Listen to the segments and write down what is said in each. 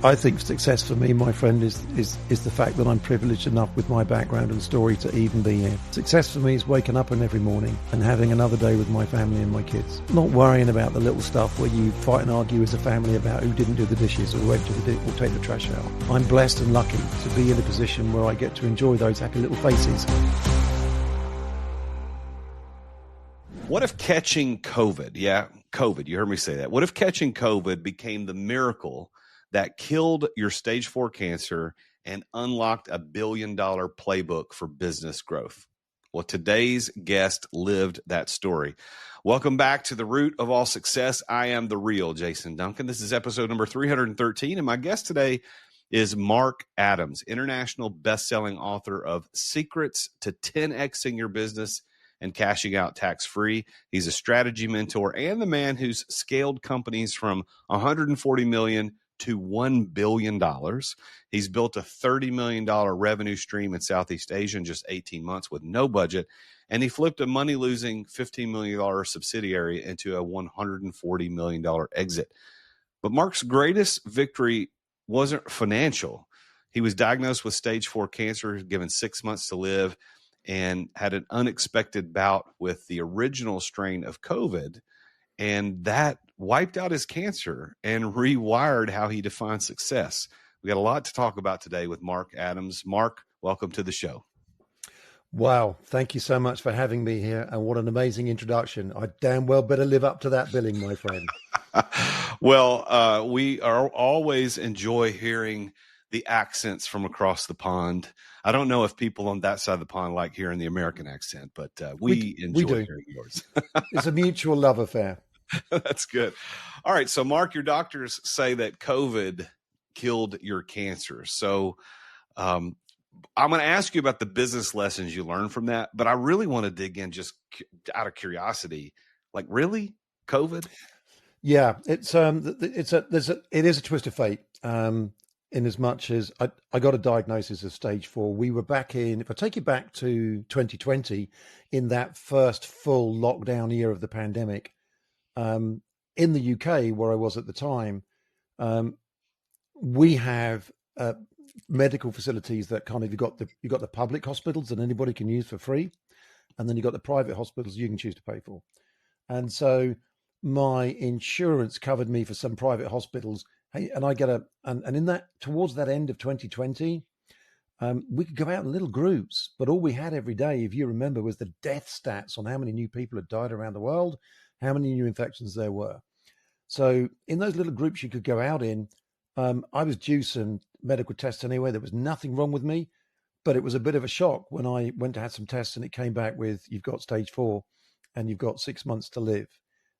I think success for me, my friend, is the fact that I'm privileged enough with my background and story to even be here. Success for me is waking up every morning and having another day with my family and my kids. Not worrying about the little stuff where you fight and argue as a family about who didn't do the dishes or who emptied or take the trash out. I'm blessed and lucky to be in a position where I get to enjoy those happy little faces. What if catching COVID, COVID, you heard me say that. What if catching COVID became the miracle that killed your stage 4 cancer and unlocked $1 billion playbook for business growth? Well, today's guest lived that story. Welcome back to The Root of All Success. I am the real Jason Duncan. This is episode number 313, and my guest today is Marc Adams, international best-selling author of Secrets to 10Xing Your Business and Cashing Out Tax-Free. He's a strategy mentor and the man who's scaled companies from $140 million to $1 billion. He's built a $30 million revenue stream in Southeast Asia in just 18 months with no budget. And he flipped a money-losing $15 million subsidiary into a $140 million exit. But Marc's greatest victory wasn't financial. He was diagnosed with stage 4 cancer, given 6 months to live, and had an unexpected bout with the original strain of COVID. And that wiped out his cancer and rewired how he defines success. We got a lot to talk about today with Marc Adams. Marc, welcome to the show. Wow. Thank you so much for having me here. And what an amazing introduction. I damn well better live up to that billing, my friend. Well, we are always enjoy hearing the accents from across the pond. I don't know if people on that side of the pond like hearing the American accent, but we enjoy hearing yours. It's a mutual love affair. That's good. All right. So, Marc, your doctors say that COVID killed your cancer. So I'm going to ask you about the business lessons you learned from that, but I really want to dig in just out of curiosity. Like, really? COVID? Yeah, it is a twist of fate. In as much as I got a diagnosis of stage 4, we were back in, if I take you back to 2020, in that first full lockdown year of the pandemic, in the UK, where I was at the time, we have medical facilities that kind of, you got the public hospitals that anybody can use for free, and then you got the private hospitals you can choose to pay for. And so my insurance covered me for some private hospitals. Hey, and I get and in that, towards that end of 2020, we could go out in little groups, but all we had every day, if you remember, was the death stats on how many new people had died around the world, how many new infections there were. So in those little groups you could go out in, I was due some medical tests anyway. There was nothing wrong with me, but it was a bit of a shock when I went to have some tests and it came back with, you've got stage 4 and you've got 6 months to live.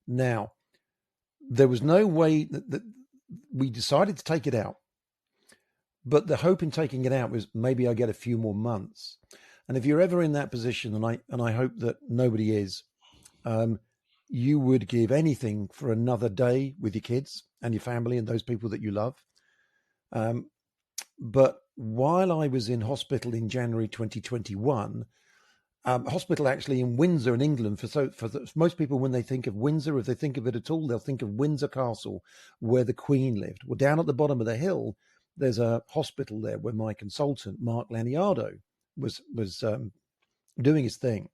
Now, there was no way that we decided to take it out, but the hope in taking it out was maybe I get a few more months. And if you're ever in that position, and I hope that nobody is, you would give anything for another day with your kids and your family and those people that you love. But while I was in hospital in January 2021, hospital actually in Windsor in England, for most people, when they think of Windsor, if they think of it at all, they'll think of Windsor Castle, where the Queen lived. Well, down at the bottom of the hill, there's a hospital there where my consultant, Mark Laniardo, was doing his thing.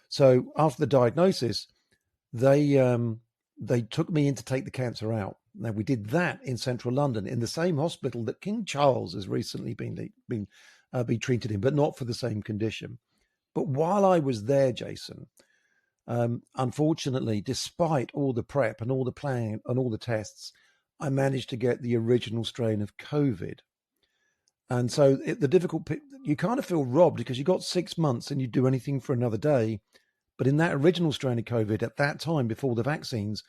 So after the diagnosis, they took me in to take the cancer out. Now, we did that in central London, in the same hospital that King Charles has recently been treated in, but not for the same condition. But while I was there, Jason, unfortunately, despite all the prep and all the planning and all the tests, I managed to get the original strain of COVID. And so you kind of feel robbed because you got 6 months and you do anything for another day. But in that original strain of COVID at that time, before the vaccines,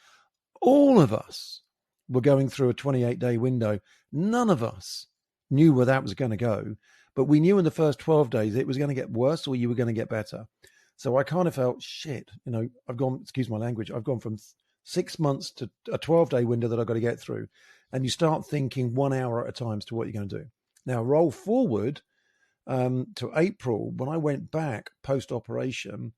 all of us were going through a 28-day window. None of us knew where that was going to go. But we knew in the first 12 days it was going to get worse or you were going to get better. So I kind of felt, shit, I've gone, excuse my language, I've gone from 6 months to a 12-day window that I've got to get through. And you start thinking 1 hour at a time as to what you're going to do. Now, roll forward to April, when I went back post-operation,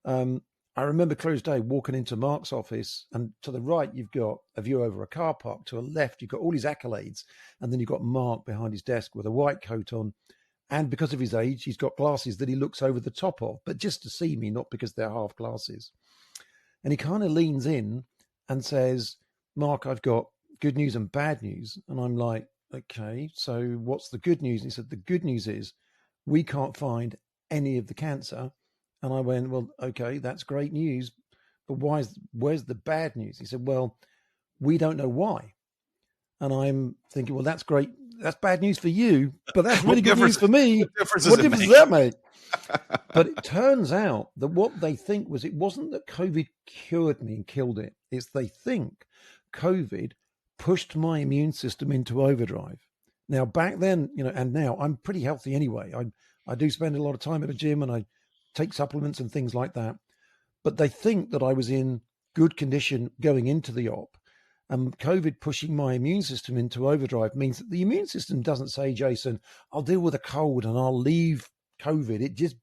I I remember clear as day walking into Mark's office, and to the right, you've got a view over a car park. To the left, you've got all his accolades. And then you've got Mark behind his desk with a white coat on. And because of his age, he's got glasses that he looks over the top of, but just to see me, not because they're half glasses. And he kind of leans in and says, Mark, I've got good news and bad news. And I'm like, okay, so what's the good news? And he said, the good news is we can't find any of the cancer. And I went, well, okay, that's great news. But where's the bad news? He said, well, we don't know why. And I'm thinking, well, that's great. That's bad news for you, but that's really good news for me. What difference does that make? But it turns out that what they think was, it wasn't that COVID cured me and killed it. It's they think COVID pushed my immune system into overdrive. Now, back then, and now I'm pretty healthy anyway. I do spend a lot of time at a gym and I take supplements and things like that. But they think that I was in good condition going into the op. And COVID pushing my immune system into overdrive means that the immune system doesn't say, Jason, I'll deal with a cold and I'll leave COVID. It just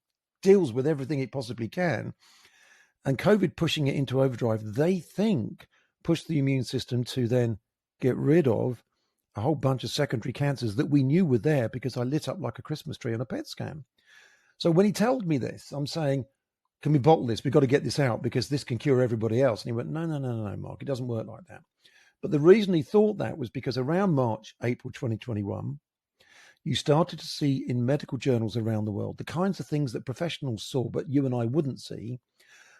deals with everything it possibly can. And COVID pushing it into overdrive, they think, pushed the immune system to then get rid of a whole bunch of secondary cancers that we knew were there because I lit up like a Christmas tree on a PET scan. So when he told me this, I'm saying, can we bottle this? We've got to get this out because this can cure everybody else. And he went, no, Mark, it doesn't work like that. But the reason he thought that was because around March, April 2021, you started to see in medical journals around the world the kinds of things that professionals saw, but you and I wouldn't see.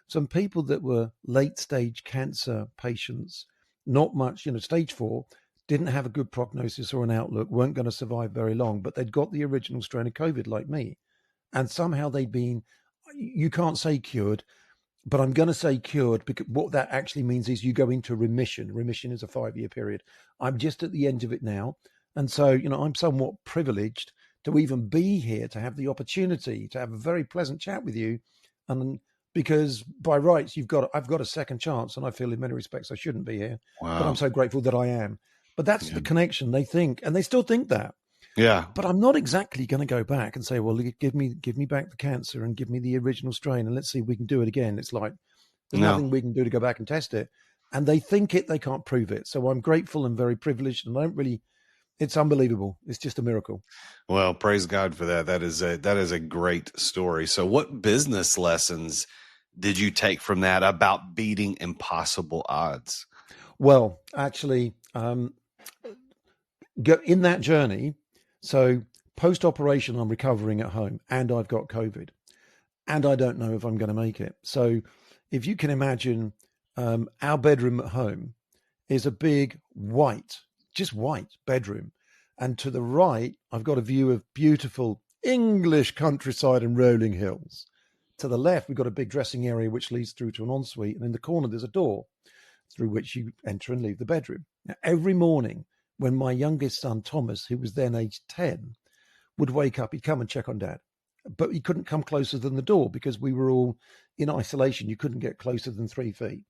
Some people that were late stage cancer patients, not much, stage 4, didn't have a good prognosis or an outlook, weren't going to survive very long, but they'd got the original strain of COVID like me. And somehow they'd been, you can't say cured, but I'm going to say cured because what that actually means is you go into remission. Remission is a 5-year period. I'm just at the end of it now. And so, I'm somewhat privileged to even be here, to have the opportunity to have a very pleasant chat with you. And because by rights, I've got a second chance. And I feel in many respects I shouldn't be here. Wow. But I'm so grateful that I am. But that's the connection they think. And they still think that. Yeah. But I'm not exactly going to go back and say, well, give me back the cancer and give me the original strain and let's see if we can do it again. It's like there's nothing we can do to go back and test it. And they think they can't prove it. So I'm grateful and very privileged, and it's unbelievable. It's just a miracle. Well, praise God for that. That is a great story. So what business lessons did you take from that about beating impossible odds? Well, actually, in that journey, so post-operation, I'm recovering at home and I've got COVID and I don't know if I'm going to make it. So if you can imagine, our bedroom at home is a big just white bedroom. And to the right, I've got a view of beautiful English countryside and rolling hills. To the left, we've got a big dressing area which leads through to an ensuite. And in the corner, there's a door through which you enter and leave the bedroom. Now, every morning, when my youngest son, Thomas, who was then aged 10, would wake up, he'd come and check on Dad. But he couldn't come closer than the door because we were all in isolation. You couldn't get closer than 3 feet.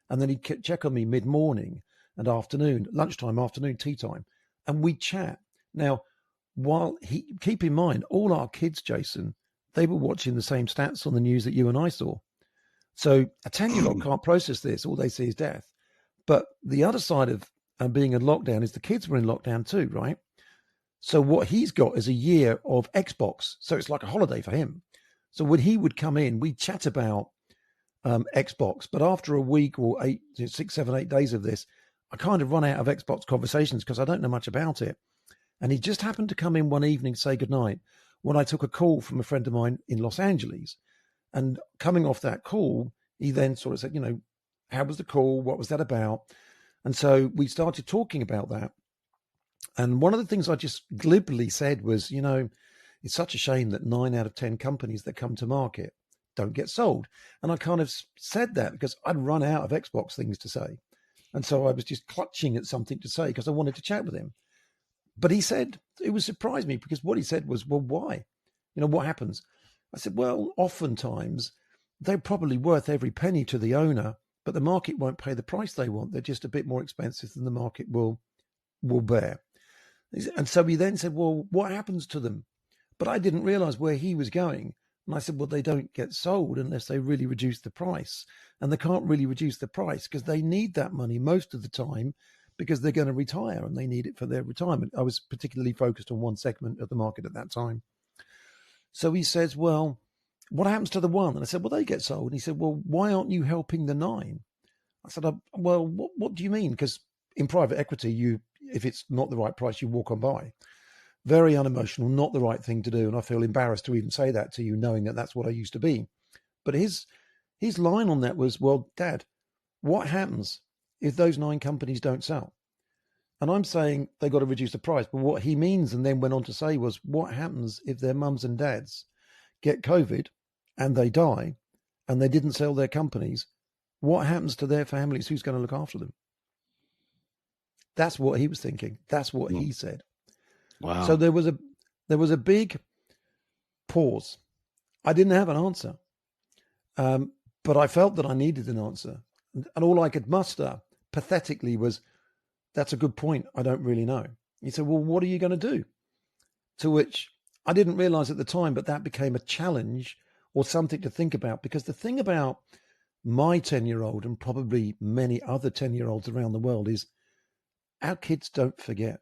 And then he'd check on me mid-morning and afternoon, lunchtime, afternoon, tea time, and we'd chat. Now, keep in mind, all our kids, Jason, they were watching the same stats on the news that you and I saw. So a 10-year-old can't process this. All they see is death. But the other side of being in lockdown is the kids were in lockdown too, right? So what he's got is a year of Xbox. So it's like a holiday for him. So when he would come in, we'd chat about Xbox. But after a week or 6, 7, 8 days of this, I kind of run out of Xbox conversations because I don't know much about it. And he just happened to come in one evening to say goodnight when I took a call from a friend of mine in Los Angeles. And coming off that call, he then sort of said, how was the call? What was that about? And so we started talking about that. And one of the things I just glibly said was, it's such a shame that 9 out of 10 companies that come to market don't get sold. And I kind of said that because I'd run out of Xbox things to say. And so I was just clutching at something to say because I wanted to chat with him. But he said, it would surprise me because what he said was, well, why? What happens? I said, well, oftentimes they're probably worth every penny to the owner, but the market won't pay the price they want. They're just a bit more expensive than the market will bear. And so he then said, well, what happens to them? But I didn't realize where he was going. And I said, well, they don't get sold unless they really reduce the price. And they can't really reduce the price because they need that money most of the time because they're going to retire and they need it for their retirement. I was particularly focused on one segment of the market at that time. So he says, well, what happens to the one? And I said, well, they get sold. And he said, well, why aren't you helping the 9? I said, well, what do you mean? Because in private equity, if it's not the right price, you walk on by. Very unemotional, not the right thing to do. And I feel embarrassed to even say that to you, knowing that that's what I used to be. But his line on that was, well, Dad, what happens if those 9 companies don't sell? And I'm saying they got to reduce the price. But what he means, and then went on to say, was, what happens if their mums and dads get COVID and they die and they didn't sell their companies? What happens to their families? Who's going to look after them? That's what he was thinking. That's what he said. Wow. So there was a big pause. I didn't have an answer, but I felt that I needed an answer. And all I could muster pathetically was, that's a good point. I don't really know. He said, well, what are you going to do? To which I didn't realize at the time, but that became a challenge or something to think about. Because the thing about my 10-year-old and probably many other 10-year-olds around the world is our kids don't forget.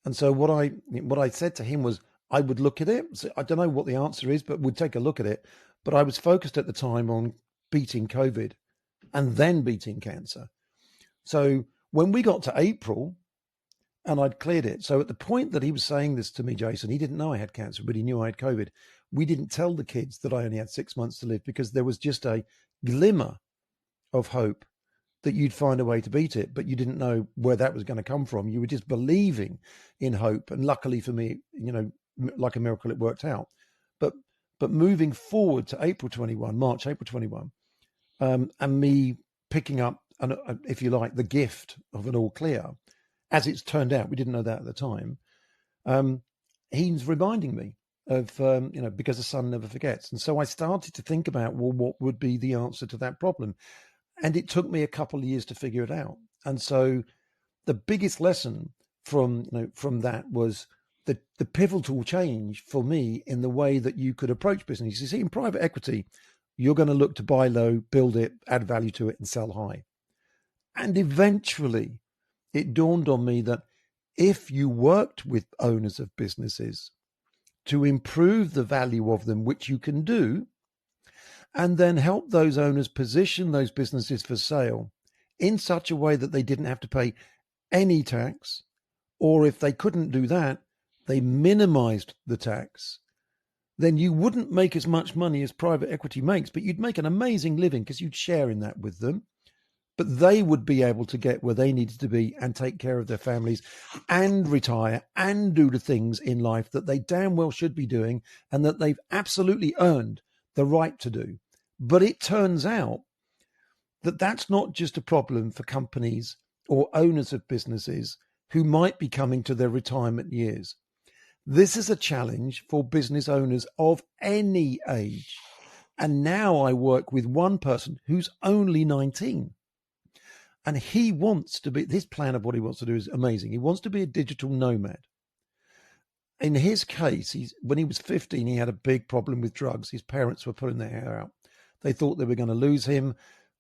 And so what I said to him was, I would look at it. So I don't know what the answer is, but we'd take a look at it. But I was focused at the time on beating COVID and then beating cancer. So when we got to April and I'd cleared it. So at the point that he was saying this to me, Jason, he didn't know I had cancer, but he knew I had COVID. We didn't tell the kids that I only had 6 months to live because there was just a glimmer of hope that you'd find a way to beat it, but you didn't know where that was going to come from. You were just believing in hope. And luckily for me, like a miracle, it worked out. But moving forward to March, April 21, and me picking up, if you like, the gift of an all clear, as it's turned out, we didn't know that at the time. He's reminding me of, because the sun never forgets. And so I started to think about, well, what would be the answer to that problem? And it took me a couple of years to figure it out. And so the biggest lesson from that was the pivotal change for me in the way that you could approach business. You see, in private equity, you're going to look to buy low, build it, add value to it, and sell high. And eventually, it dawned on me that if you worked with owners of businesses to improve the value of them, which you can do, and then help those owners position those businesses for sale in such a way that they didn't have to pay any tax, or if they couldn't do that, they minimized the tax, then you wouldn't make as much money as private equity makes, but you'd make an amazing living because you'd share in that with them. But they would be able to get where they needed to be and take care of their families and retire and do the things in life that they damn well should be doing and that they've absolutely earned the right to do. But it turns out that that's not just a problem for companies or owners of businesses who might be coming to their retirement years. This is a challenge for business owners of any age. And now I work with one person who's only 19. And he wants to be, his plan of what he wants to do is amazing. He wants to be a digital nomad. In his case, when he was 15, he had a big problem with drugs. His parents were pulling their hair out. They thought they were going to lose him.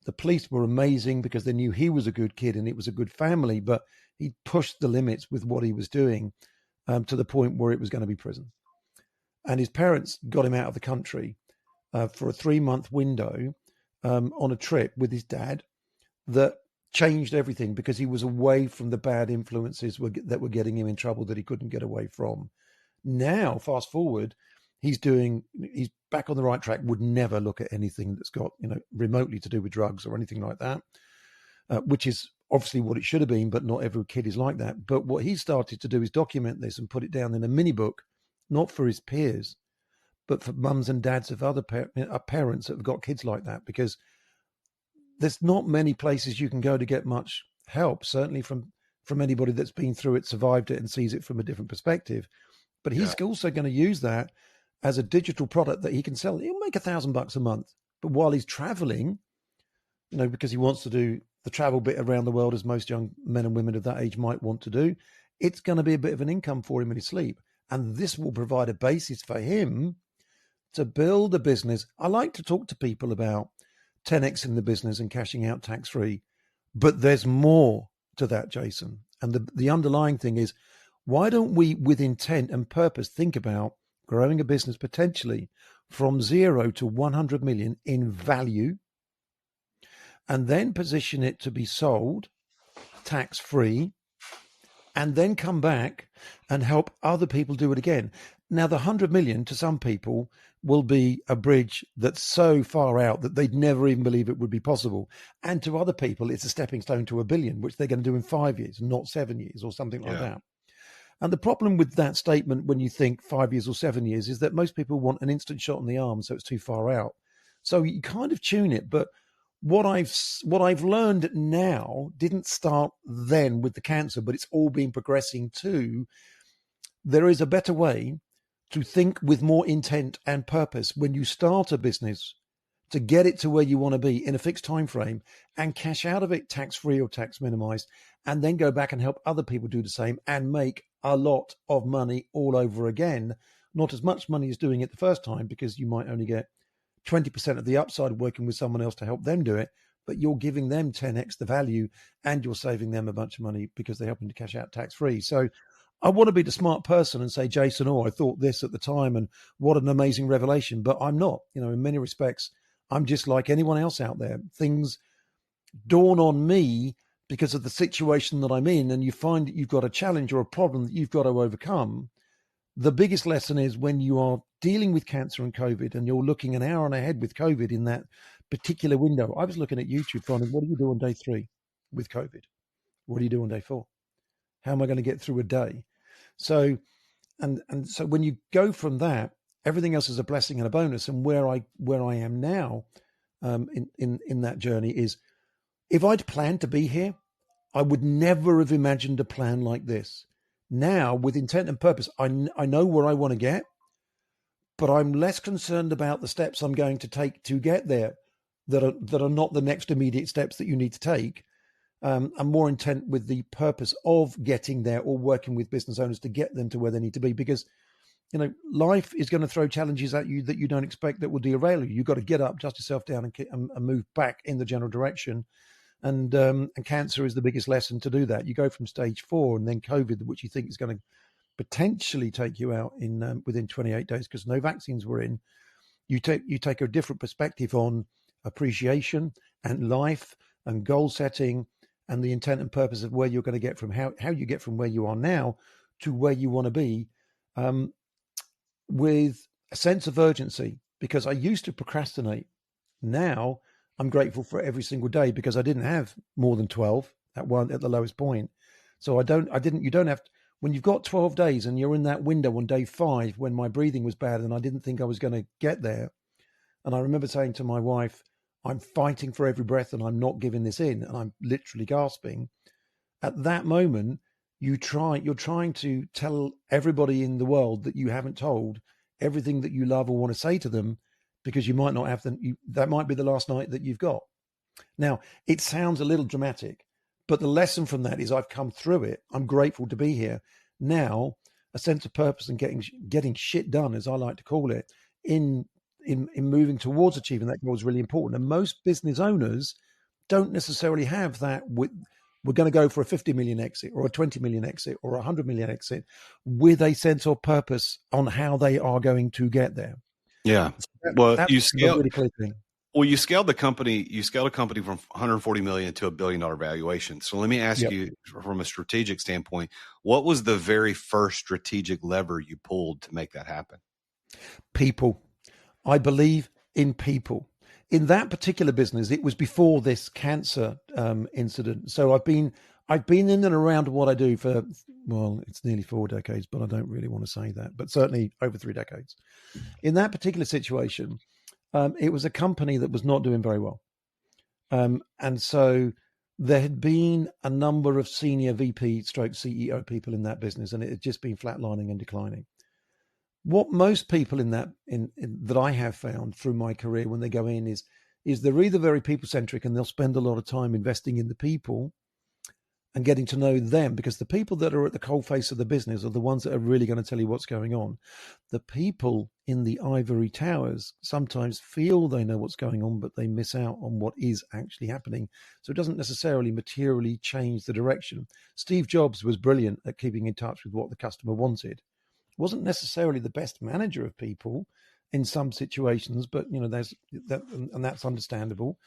The police were amazing because they knew he was a good kid and it was a good family, but he pushed the limits with what he was doing to the point where it was going to be prison. And his parents got him out of the country for a 3-month window on a trip with his dad that changed everything because he was away from the bad influences that were getting him in trouble that he couldn't get away from. Now, fast forward, he's back on the right track, would never look at anything that's got, remotely to do with drugs or anything like that, which is obviously what it should have been, but not every kid is like that. But what he started to do is document this and put it down in a mini book, not for his peers, but for mums and dads of other parents that have got kids like that, because there's not many places you can go to get much help, certainly from anybody that's been through it, survived it, and sees it from a different perspective. But he's also going to use that as a digital product that he can sell. He'll make $1,000 a month. But while he's traveling, because he wants to do the travel bit around the world, as most young men and women of that age might want to do, it's going to be a bit of an income for him in his sleep. And this will provide a basis for him to build a business. I like to talk to people about 10x in the business and cashing out tax-free, but there's more to that, Jason. And the underlying thing is, why don't we, with intent and purpose, think about growing a business potentially from 0 to 100 million in value, and then position it to be sold tax-free, and then come back and help other people do it again. Now, the 100 million to some people will be a bridge that's so far out that they'd never even believe it would be possible. And to other people, it's a stepping stone to $1 billion, which they're going to do in 5 years, not 7 years or something like that. And the problem with that statement, when you think 5 years or 7 years, is that most people want an instant shot in the arm, so it's too far out. So you kind of tune it. But what I've learned now didn't start then with the cancer, but it's all been progressing to, there is a better way to think with more intent and purpose when you start a business to get it to where you want to be in a fixed time frame and cash out of it tax-free or tax minimized, and then go back and help other people do the same and make a lot of money all over again. Not as much money as doing it the first time, because you might only get 20% of the upside working with someone else to help them do it, but you're giving them 10x the value and you're saving them a bunch of money because they're helping to cash out tax-free. So I want to be the smart person and say, Jason, I thought this at the time and what an amazing revelation, but I'm not. In many respects, I'm just like anyone else out there. Things dawn on me because of the situation that I'm in, and you find that you've got a challenge or a problem that you've got to overcome. The biggest lesson is when you are dealing with cancer and COVID and you're looking an hour and ahead with COVID in that particular window. I was looking at YouTube finding, what do you do on day 3 with COVID? What do you do on day 4? How am I going to get through a day? So, and so when you go from that, everything else is a blessing and a bonus. And where I am now in that journey is, if I'd planned to be here, I would never have imagined a plan like this. Now, with intent and purpose, I know where I want to get, but I'm less concerned about the steps I'm going to take to get there that are not the next immediate steps that you need to take. I'm more intent with the purpose of getting there or working with business owners to get them to where they need to be, because life is going to throw challenges at you that you don't expect that will derail you. You've got to get up, dust yourself down, and move back in the general direction. And cancer is the biggest lesson to do that. You go from stage 4 and then COVID, which you think is going to potentially take you out in within 28 days because no vaccines were in. You take a different perspective on appreciation and life and goal setting and the intent and purpose of where you're going to get from how you get from where you are now to where you want to be, with a sense of urgency. Because I used to procrastinate. Now I'm grateful for every single day because I didn't have more than 12 at the lowest point. So you don't have to, when you've got 12 days and you're in that window on day 5 when my breathing was bad and I didn't think I was going to get there. And I remember saying to my wife, I'm fighting for every breath and I'm not giving this in. And I'm literally gasping. At that moment, you're trying to tell everybody in the world that you haven't told everything that you love or want to say to them, because you might not have them. That might be the last night that you've got. Now, it sounds a little dramatic, but the lesson from that is I've come through it. I'm grateful to be here. Now, a sense of purpose and getting shit done, as I like to call it, in moving towards achieving that goal is really important. And most business owners don't necessarily have that. We're going to go for a 50 million exit or a 20 million exit or a 100 million exit with a sense of purpose on how they are going to get there. Yeah. So well, that's you a scale. really clear thing. Well, you scaled a company from 140 million to $1 billion valuation. So let me ask you, from a strategic standpoint, what was the very first strategic lever you pulled to make that happen? People. I believe in people. In that particular business, it was before this cancer incident. So I've been in and around what I do for, well, it's nearly 4 decades, but I don't really want to say that, but certainly over 3 decades. In that particular situation, it was a company that was not doing very well. And so there had been a number of senior VP stroke CEO people in that business, and it had just been flatlining and declining. What most people that I have found through my career when they go in is they're either very people-centric and they'll spend a lot of time investing in the people and getting to know them, because the people that are at the coalface of the business are the ones that are really going to tell you what's going on. The people in the ivory towers sometimes feel they know what's going on, but they miss out on what is actually happening. So it doesn't necessarily materially change the direction. Steve Jobs was brilliant at keeping in touch with what the customer wanted. Wasn't necessarily the best manager of people in some situations, but there's that, and that's understandable.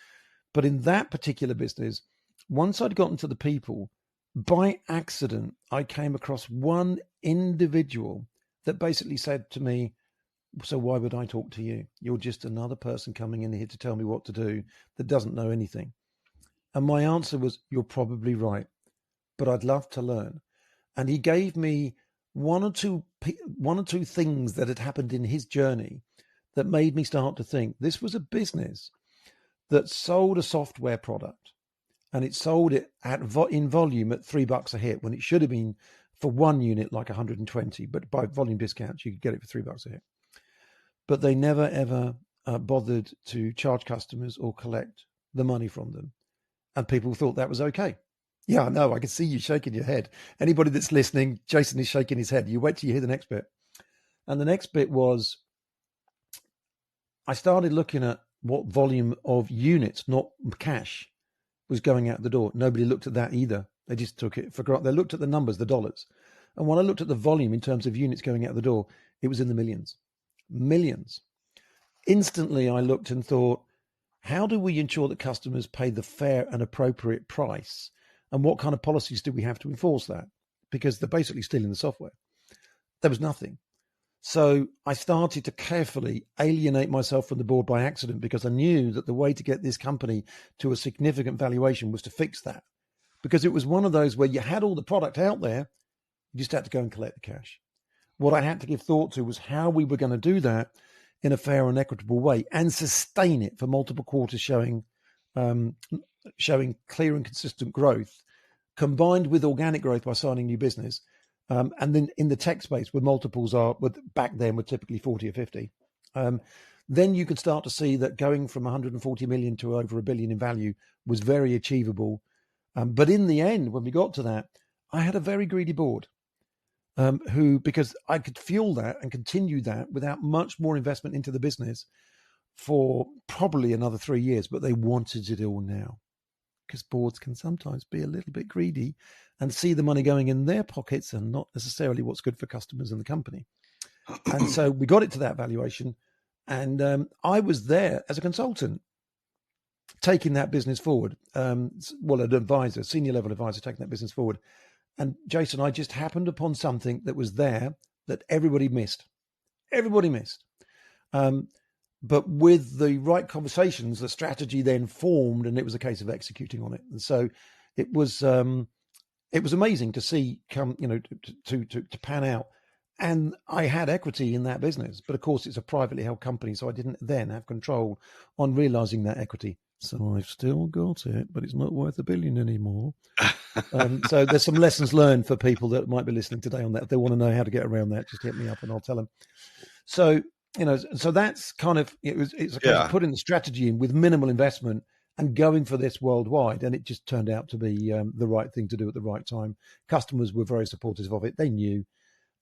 But in that particular business, once I'd gotten to the people, by accident, I came across one individual that basically said to me, so why would I talk to you? You're just another person coming in here to tell me what to do that doesn't know anything. And my answer was, you're probably right, but I'd love to learn. And he gave me one or two things that had happened in his journey that made me start to think this was a business that sold a software product, and it sold it in volume at $3 a hit, when it should have been for one unit like 120, but by volume discounts you could get it for $3 a hit. But they never ever bothered to charge customers or collect the money from them, and people thought that was okay. Yeah, I know. I can see you shaking your head. Anybody that's listening, Jason is shaking his head. You wait till you hear the next bit. And the next bit was, I started looking at what volume of units, not cash, was going out the door. Nobody looked at that either. They just took it for granted. They looked at the numbers, the dollars. And when I looked at the volume in terms of units going out the door, it was in the millions. Millions. Instantly, I looked and thought, how do we ensure that customers pay the fair and appropriate price? And what kind of policies do we have to enforce that? Because they're basically stealing the software. There was nothing. So I started to carefully alienate myself from the board by accident, because I knew that the way to get this company to a significant valuation was to fix that. Because it was one of those where you had all the product out there, you just had to go and collect the cash. What I had to give thought to was how we were going to do that in a fair and equitable way and sustain it for multiple quarters, showing clear and consistent growth, combined with organic growth by signing new business. And then in the tech space, where multiples back then were typically 40 or 50, then you could start to see that going from 140 million to over $1 billion in value was very achievable. But in the end, when we got to that, I had a very greedy board because I could fuel that and continue that without much more investment into the business for probably another 3 years, but they wanted it all now. Because boards can sometimes be a little bit greedy and see the money going in their pockets and not necessarily what's good for customers and the company. And so we got it to that valuation. And I was there as a consultant, taking that business forward. An advisor, senior level advisor, taking that business forward. And Jason, I just happened upon something that was there that everybody missed. Everybody missed. But with the right conversations, the strategy then formed, and it was a case of executing on it. And so it was amazing to see to pan out. And I had equity in that business, but of course it's a privately held company, so I didn't then have control on realizing that equity. So I've still got it, but it's not worth $1 billion anymore. So there's some lessons learned for people that might be listening today on that. If they want to know how to get around that, just hit me up and I'll tell them. So so that's kind of, it's a case of putting the strategy in with minimal investment and going for this worldwide. And it just turned out to be the right thing to do at the right time. Customers were very supportive of it. They knew.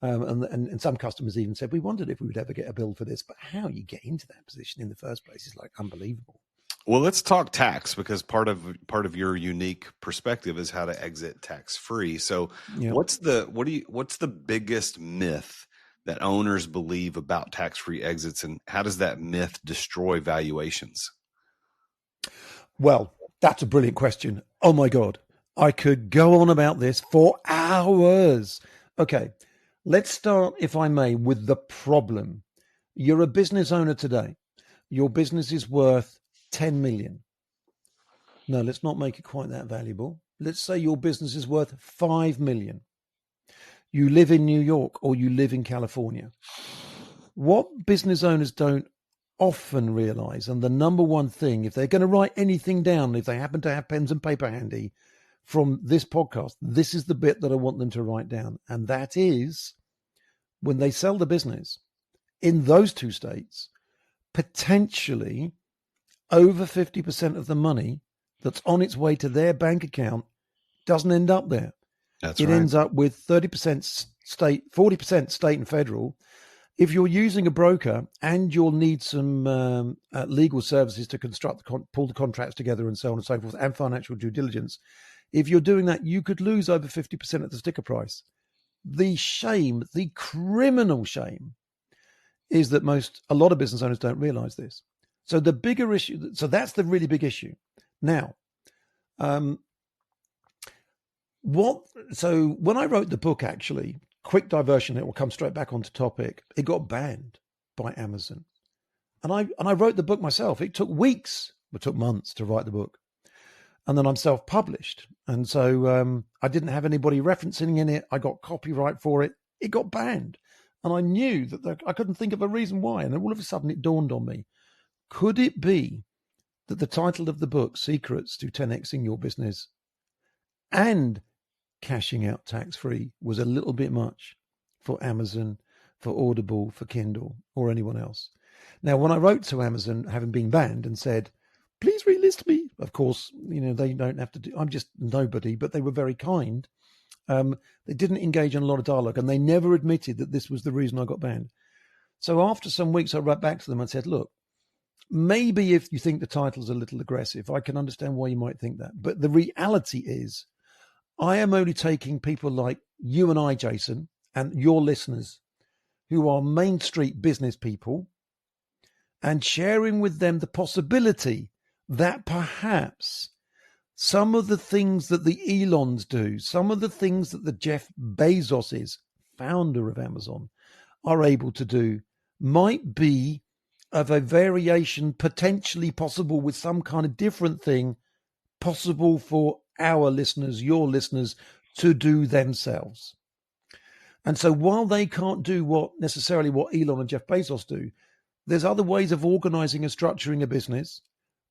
And some customers even said, we wondered if we would ever get a bill for this, but how you get into that position in the first place is like unbelievable. Well, let's talk tax, because part of your unique perspective is how to exit tax free. So what's the biggest myth that owners believe about tax-free exits, and how does that myth destroy valuations? Well, that's a brilliant question. Oh my God. I could go on about this for hours. Okay. Let's start, if I may, with the problem. You're a business owner today. Your business is worth 10 million. No, let's not make it quite that valuable. Let's say your business is worth 5 million. You live in New York or you live in California. What business owners don't often realize, and the number one thing, if they're going to write anything down, if they happen to have pens and paper handy from this podcast, this is the bit that I want them to write down. And that is, when they sell the business in those two states, potentially over 50% of the money that's on its way to their bank account doesn't end up there. That's It right. ends up with 30% state, 40% state and federal. If you're using a broker and you'll need some legal services to construct, pull the contracts together and so on and so forth, and financial due diligence, if you're doing that, you could lose over 50% of the sticker price. The shame, the criminal shame, is that a lot of business owners don't realize this. So the bigger issue, so that's the really big issue. Now, so when I wrote the book, actually, quick diversion, it will come straight back onto topic. It got banned by Amazon. And I wrote the book myself. It took weeks, it took months to write the book. And then I'm self-published. And so I didn't have anybody referencing in it. I got copyright for it. It got banned. And I knew that I couldn't think of a reason why. And then all of a sudden it dawned on me. Could it be that the title of the book, Secrets to 10xing Your Business and Cashing Out Tax-Free, was a little bit much for Amazon, for Audible, for Kindle, or anyone else? Now, when I wrote to Amazon, having been banned, and said, please relist me, of course, they don't have to do, I'm just nobody, but they were very kind. They didn't engage in a lot of dialogue, and they never admitted that this was the reason I got banned. So after some weeks, I wrote back to them and said, look, maybe if you think the title's a little aggressive, I can understand why you might think that. But the reality is, I am only taking people like you and I, Jason, and your listeners, who are Main Street business people, and sharing with them the possibility that perhaps some of the things that the Elons do, some of the things that the Jeff Bezoses, founder of Amazon, are able to do might be of a variation potentially possible with some kind of different thing possible for our listeners, your listeners, to do themselves. And so while they can't do necessarily what Elon and Jeff Bezos do, there's other ways of organizing and structuring a business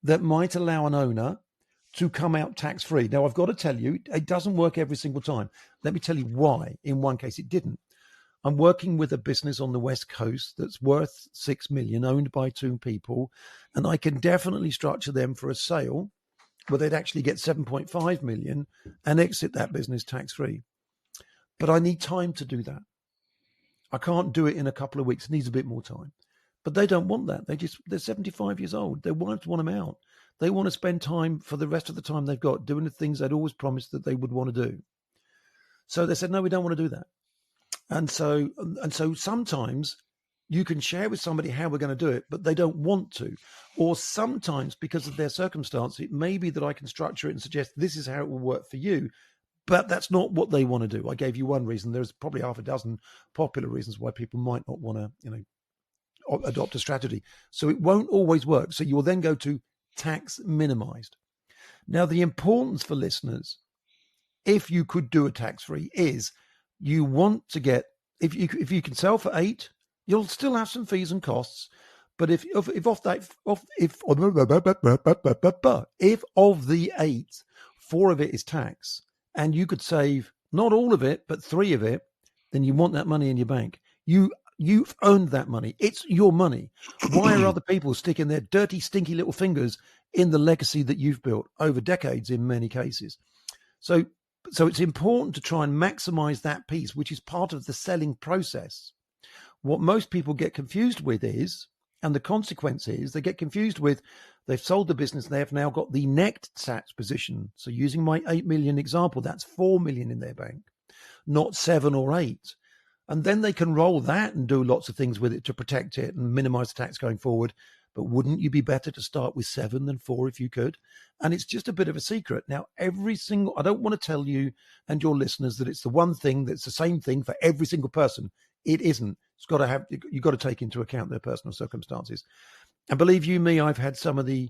that might allow an owner to come out tax-free. Now, I've got to tell you, it doesn't work every single time. Let me tell you why. In one case, it didn't. I'm working with a business on the West Coast that's worth $6 million, owned by two people, and I can definitely structure them for a sale where they'd actually get 7.5 million and exit that business tax-free. But I need time to do that. I can't do it in a couple of weeks. It needs a bit more time. But they don't want that. They're 75 years old. Their wives want them out. They want to spend time for the rest of the time they've got doing the things they'd always promised that they would want to do. So they said, no, we don't want to do that. And so sometimes you can share with somebody how we're going to do it, but they don't want to. Or sometimes because of their circumstance, it may be that I can structure it and suggest this is how it will work for you, but that's not what they want to do. I gave you one reason. There's probably half a dozen popular reasons why people might not want to, adopt a strategy. So it won't always work. So you will then go to tax minimized. Now, the importance for listeners, if you could do a tax-free, is you want to get, if you can sell for 8, you'll still have some fees and costs. But if of the 8, 4 of it is tax, and you could save not all of it, but 3 of it, then you want that money in your bank. You've earned that money. It's your money. Why are other people sticking their dirty, stinky little fingers in the legacy that you've built over decades in many cases? So it's important to try and maximize that piece, which is part of the selling process. What most people get confused with is, and the consequence is, they get confused with, they've sold the business, they have now got the net tax position. So using my 8 million example, that's 4 million in their bank, not 7 or 8. And then they can roll that and do lots of things with it to protect it and minimize the tax going forward. But wouldn't you be better to start with 7 than 4 if you could? And it's just a bit of a secret. Now, I don't want to tell you and your listeners that it's the one thing that's the same thing for every single person. It isn't. You've got to take into account their personal circumstances. And believe you me, I've had some of the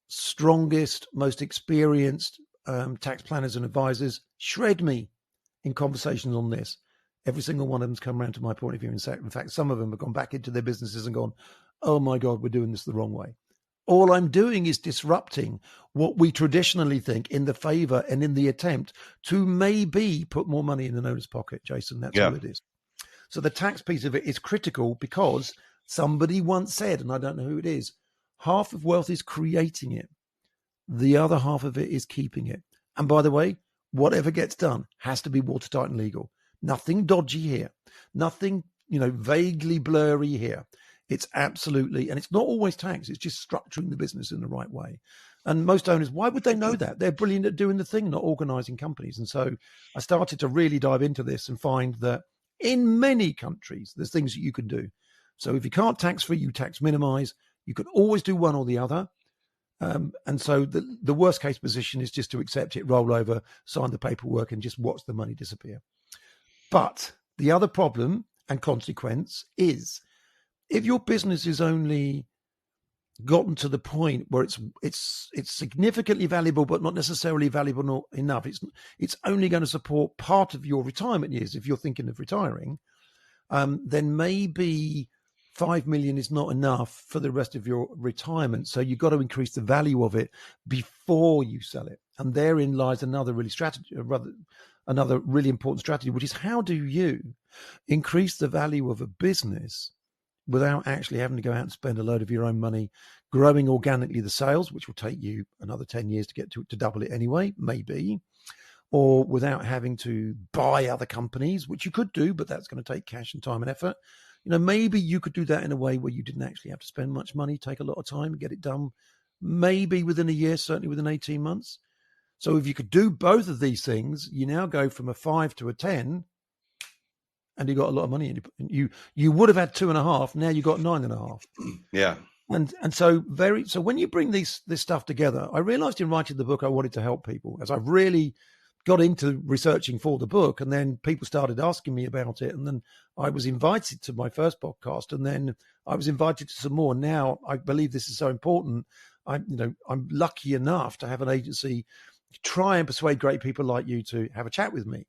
strongest, most experienced tax planners and advisors shred me in conversations on this. Every single one of them's come around to my point of view. In fact, some of them have gone back into their businesses and gone, oh my God, we're doing this the wrong way. All I'm doing is disrupting what we traditionally think in the favor and in the attempt to maybe put more money in the owner's pocket, Jason. That's all it is. So the tax piece of it is critical because somebody once said, and I don't know who it is, half of wealth is creating it. The other half of it is keeping it. And by the way, whatever gets done has to be watertight and legal. Nothing dodgy here. Nothing, vaguely blurry here. It's absolutely, and it's not always tax. It's just structuring the business in the right way. And most owners, why would they know that? They're brilliant at doing the thing, not organizing companies. And so I started to really dive into this and find that in many countries, there's things that you can do. So if you can't tax free, you tax minimize. You can always do one or the other. And so the worst case position is just to accept it, roll over, sign the paperwork, and just watch the money disappear. But the other problem and consequence is if your business is only gotten to the point where it's significantly valuable, but not necessarily valuable enough, it's only going to support part of your retirement years. If you're thinking of retiring, then maybe 5 million is not enough for the rest of your retirement. So you've got to increase the value of it before you sell it. And therein lies another really important strategy, which is how do you increase the value of a business without actually having to go out and spend a load of your own money growing organically the sales, which will take you another 10 years to get to double it anyway, maybe, or without having to buy other companies, which you could do, but that's going to take cash and time and effort. Maybe you could do that in a way where you didn't actually have to spend much money, take a lot of time, get it done, maybe within a year, certainly within 18 months. So if you could do both of these things, you now go from a 5 to a 10, and you got a lot of money. You would have had 2.5. Now you got 9.5. Yeah. And so when you bring this stuff together, I realized in writing the book, I wanted to help people as I really got into researching for the book. And then people started asking me about it. And then I was invited to my first podcast, and then I was invited to some more. Now I believe this is so important. I'm lucky enough to have an agency try and persuade great people like you to have a chat with me.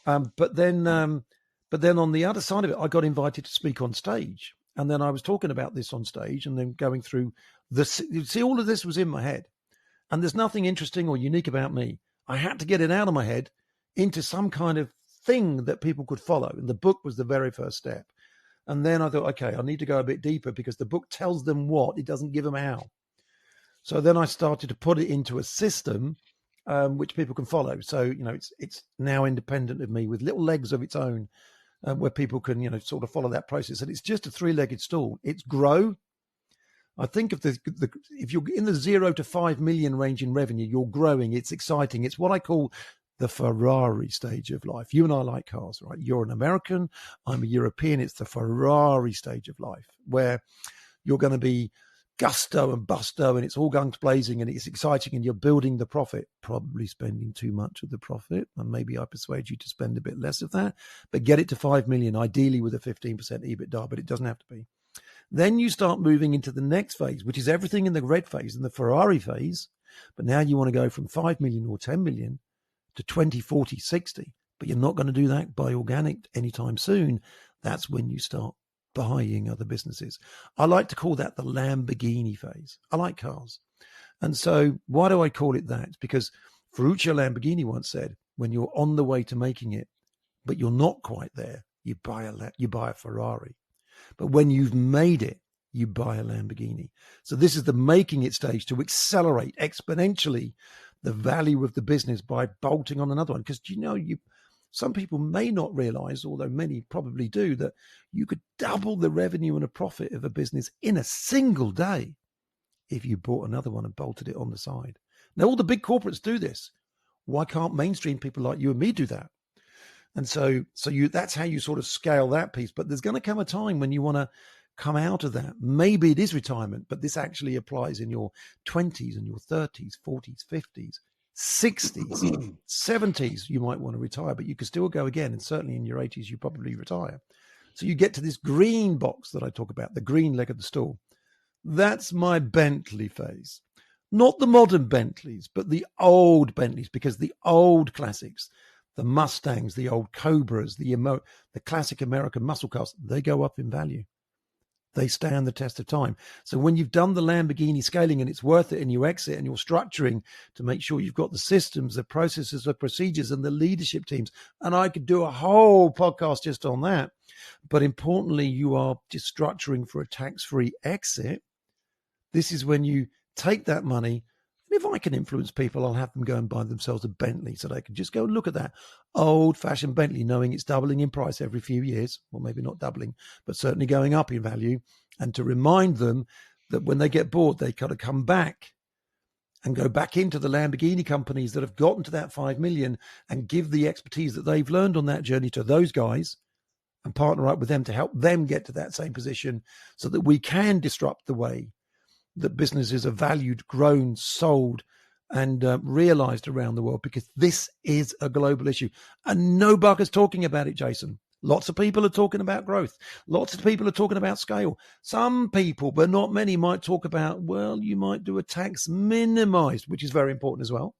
But then on the other side of it, I got invited to speak on stage. And then I was talking about this on stage and then going through see, all of this was in my head. And there's nothing interesting or unique about me. I had to get it out of my head into some kind of thing that people could follow. And the book was the very first step. And then I thought, okay, I need to go a bit deeper because the book tells them what, it doesn't give them how. So then I started to put it into a system which people can follow. So, it's now independent of me with little legs of its own, where people can, sort of follow that process. And it's just a 3-legged stool. It's grow. I think if you're in the 0 to 5 million range in revenue, you're growing. It's exciting. It's what I call the Ferrari stage of life. You and I like cars, right? You're an American. I'm a European. It's the Ferrari stage of life where you're going to be gusto and busto, and it's all guns blazing, and it's exciting, and you're building the profit, probably spending too much of the profit, and maybe I persuade you to spend a bit less of that, but get it to 5 million, ideally with a 15% EBITDA, but it doesn't have to be. Then you start moving into the next phase, which is everything in the red phase and the Ferrari phase, but now you want to go from 5 million or 10 million to 20, 40, 60, but you're not going to do that by organic anytime soon. That's when you start buying other businesses. I like to call that the Lamborghini phase. I like cars. And so why do I call it that? It's because Ferruccio Lamborghini once said, when you're on the way to making it, but you're not quite there, you buy a Ferrari. But when you've made it, you buy a Lamborghini. So this is the making it stage to accelerate exponentially the value of the business by bolting on another one. Because, some people may not realize, although many probably do, that you could double the revenue and a profit of a business in a single day if you bought another one and bolted it on the side. Now, all the big corporates do this. Why can't mainstream people like you and me do that? And so that's how you sort of scale that piece. But there's going to come a time when you want to come out of that. Maybe it is retirement, but this actually applies in your 20s and your 30s, 40s, 50s. 60s, 70s, you might want to retire, but you can still go again. And certainly in your 80s, you probably retire. So you get to this green box that I talk about, the green leg of the stool. That's my Bentley phase. Not the modern Bentleys, but the old Bentleys, because the old classics, the Mustangs, the old Cobras, the classic American muscle cars, they go up in value. They stand the test of time. So when you've done the Lamborghini scaling and it's worth it and you exit and you're structuring to make sure you've got the systems, the processes, the procedures and the leadership teams, and I could do a whole podcast just on that, but importantly, you are just structuring for a tax-free exit. This is when you take that money, If I can influence people, I'll have them go and buy themselves a Bentley so they can just go and look at that old-fashioned Bentley, knowing it's doubling in price every few years. Well, maybe not doubling, but certainly going up in value. And to remind them that when they get bored, they got to come back and go back into the Lamborghini companies that have gotten to that 5 million and give the expertise that they've learned on that journey to those guys and partner up with them to help them get to that same position so that we can disrupt the way that businesses are valued, grown, sold, and realized around the world, because this is a global issue. And no bugger's talking about it, Jason. Lots of people are talking about growth. Lots of people are talking about scale. Some people, but not many, might talk about, well, you might do a tax minimized, which is very important as well.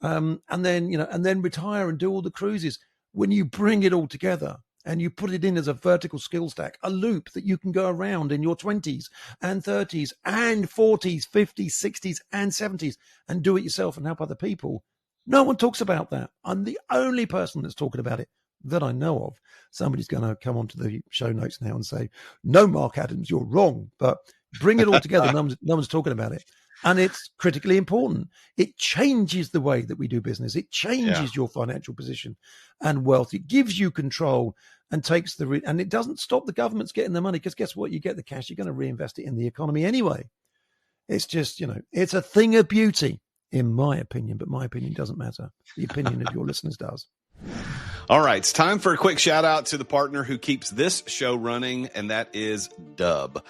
And then retire and do all the cruises. When you bring it all together and you put it in as a vertical skill stack, a loop that you can go around in your 20s and 30s and 40s, 50s, 60s and 70s and do it yourself and help other people. No one talks about that. I'm the only person that's talking about it that I know of. Somebody's going to come onto the show notes now and say, no, Marc Adams, you're wrong. But bring it all together. No one's talking about it. And it's critically important. It changes the way that we do business. It changes your financial position and wealth. It gives you control and takes and it doesn't stop the governments getting the money, because guess what? You get the cash, you're going to reinvest it in the economy anyway. It's just, it's a thing of beauty, in my opinion, but my opinion doesn't matter. The opinion of your listeners does. All right, it's time for a quick shout out to the partner who keeps this show running, and that is Dub.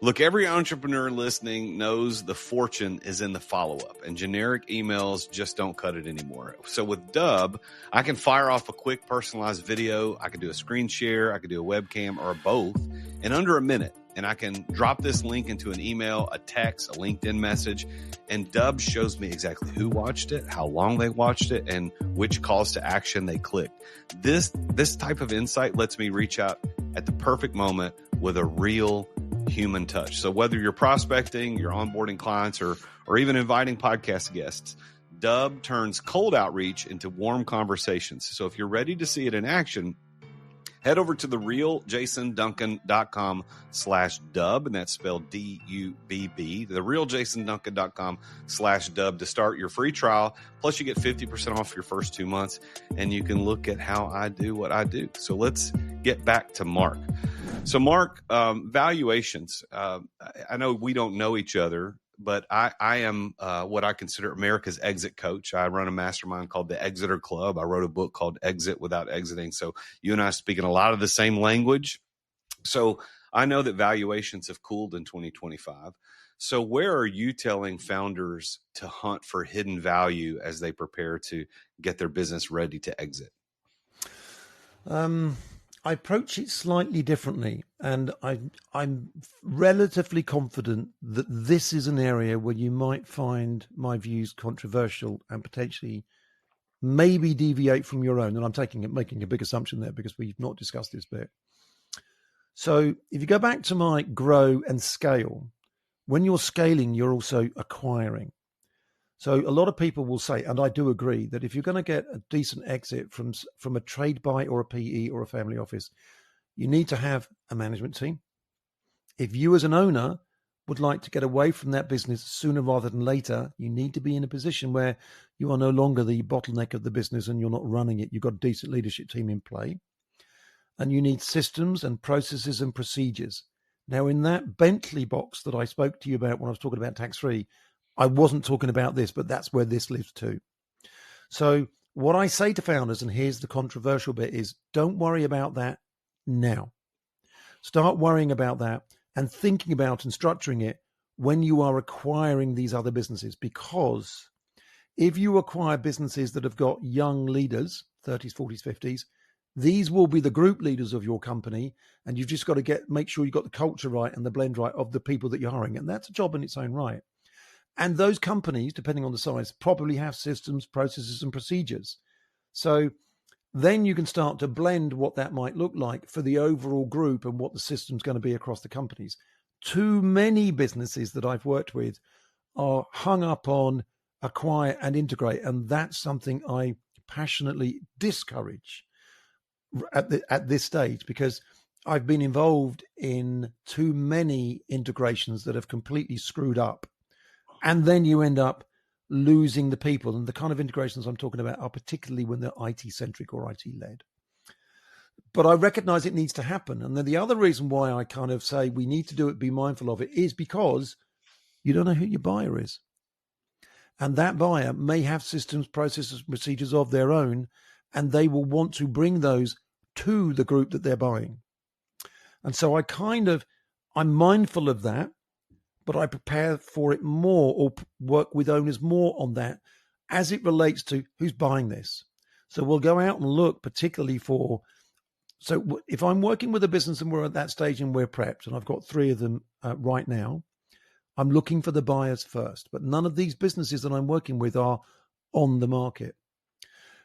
Look, every entrepreneur listening knows the fortune is in the follow-up, and generic emails just don't cut it anymore. So with Dub, I can fire off a quick personalized video. I can do a screen share. I can do a webcam, or both in under a minute. And I can drop this link into an email, a text, a LinkedIn message, and Dub shows me exactly who watched it, how long they watched it, and which calls to action they clicked. This type of insight lets me reach out at the perfect moment with a real human touch. So whether you're prospecting, you're onboarding clients, or even inviting podcast guests, Dub turns cold outreach into warm conversations. So if you're ready to see it in action, head over to therealjasonduncan.com/dub, and that's spelled D-U-B-B, therealjasonduncan.com/dub to start your free trial. Plus you get 50% off your first 2 months, and you can look at how I do what I do. So let's get back to Marc. So Marc, valuations. I know we don't know each other, but I am what I consider America's exit coach. I run a mastermind called the Exiter Club. I wrote a book called Exit Without Exiting. So you and I speak in a lot of the same language. So I know that valuations have cooled in 2025. So where are you telling founders to hunt for hidden value as they prepare to get their business ready to exit? I approach it slightly differently, and I'm relatively confident that this is an area where you might find my views controversial and potentially maybe deviate from your own. And I'm making a big assumption there because we've not discussed this bit. So if you go back to my grow and scale, when you're scaling, you're also acquiring. So a lot of people will say, and I do agree, that if you're going to get a decent exit from a trade buy or a PE or a family office, you need to have a management team. If you as an owner would like to get away from that business sooner rather than later, you need to be in a position where you are no longer the bottleneck of the business and you're not running it. You've got a decent leadership team in play. And you need systems and processes and procedures. Now, in that Bentley box that I spoke to you about when I was talking about tax-free, I wasn't talking about this, but that's where this lives too. So what I say to founders, and here's the controversial bit, is don't worry about that now. Start worrying about that and thinking about and structuring it when you are acquiring these other businesses. Because if you acquire businesses that have got young leaders, 30s, 40s, 50s, these will be the group leaders of your company, and you've just got to make sure you've got the culture right and the blend right of the people that you're hiring. And that's a job in its own right. And those companies, depending on the size, probably have systems, processes, and procedures. So then you can start to blend what that might look like for the overall group and what the system's going to be across the companies. Too many businesses that I've worked with are hung up on acquire and integrate, and that's something I passionately discourage at this stage, because I've been involved in too many integrations that have completely screwed up. And then you end up losing the people. And the kind of integrations I'm talking about are particularly when they're IT-centric or IT-led. But I recognize it needs to happen. And then the other reason why I kind of say we need to do it, be mindful of it, is because you don't know who your buyer is. And that buyer may have systems, processes, procedures of their own, and they will want to bring those to the group that they're buying. And so I'm mindful of that, but I prepare for it more, or work with owners more on that as it relates to who's buying this. So we'll go out and look particularly for, so if I'm working with a business and we're at that stage and we're prepped, and I've got 3 of them right now, I'm looking for the buyers first. But none of these businesses that I'm working with are on the market,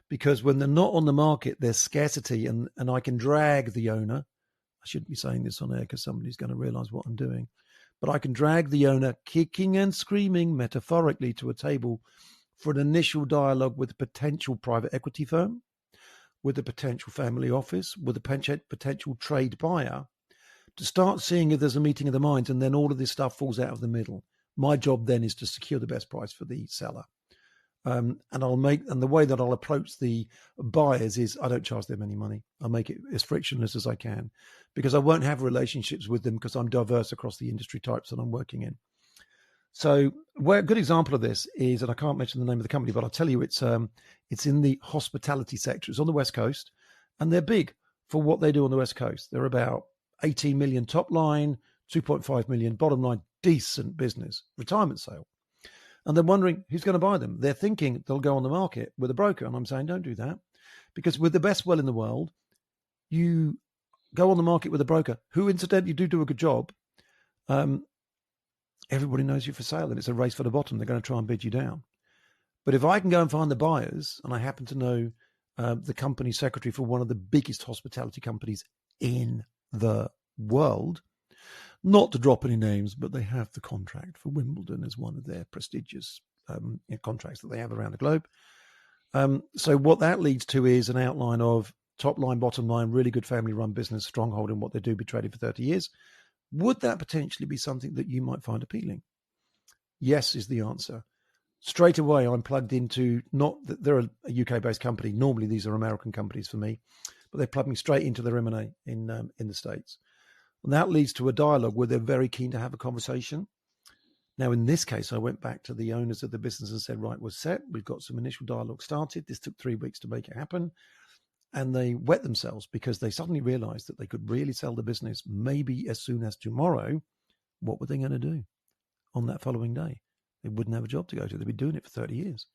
because when they're not on the market, there's scarcity, and I can drag the owner. I shouldn't be saying this on air because somebody's going to realize what I'm doing, but I can drag the owner kicking and screaming metaphorically to a table for an initial dialogue with a potential private equity firm, with a potential family office, with a potential trade buyer, to start seeing if there's a meeting of the minds, and then all of this stuff falls out of the middle. My job then is to secure the best price for the seller. And the way that I'll approach the buyers is I don't charge them any money. I'll make it as frictionless as I can, because I won't have relationships with them because I'm diverse across the industry types that I'm working in. So a good example of this is, and I can't mention the name of the company, but I'll tell you it's in the hospitality sector. It's on the West Coast, and they're big for what they do on the West Coast. They're about 18 million top line, 2.5 million bottom line, decent business, retirement sale. And they're wondering who's going to buy them. They're thinking they'll go on the market with a broker. And I'm saying, don't do that, because with the best will in the world, you go on the market with a broker who incidentally do a good job. Everybody knows you're for sale, and it's a race for the bottom. They're going to try and bid you down. But if I can go and find the buyers, and I happen to know the company secretary for one of the biggest hospitality companies in the world, not to drop any names, but they have the contract for Wimbledon as one of their prestigious contracts that they have around the globe. So what that leads to is an outline of top line, bottom line, really good family run business, stronghold in what they do, be traded for 30 years. Would that potentially be something that you might find appealing? Yes is the answer. Straight away, I'm plugged into, not that they're a UK-based company. Normally, these are American companies for me, but they plug me straight into their M&A in the States. And that leads to a dialogue where they're very keen to have a conversation. Now, in this case, I went back to the owners of the business and said, right, we're set. We've got some initial dialogue started. This took 3 weeks to make it happen. And they wet themselves because they suddenly realized that they could really sell the business maybe as soon as tomorrow. What were they going to do on that following day? They wouldn't have a job to go to. They'd been doing it for 30 years.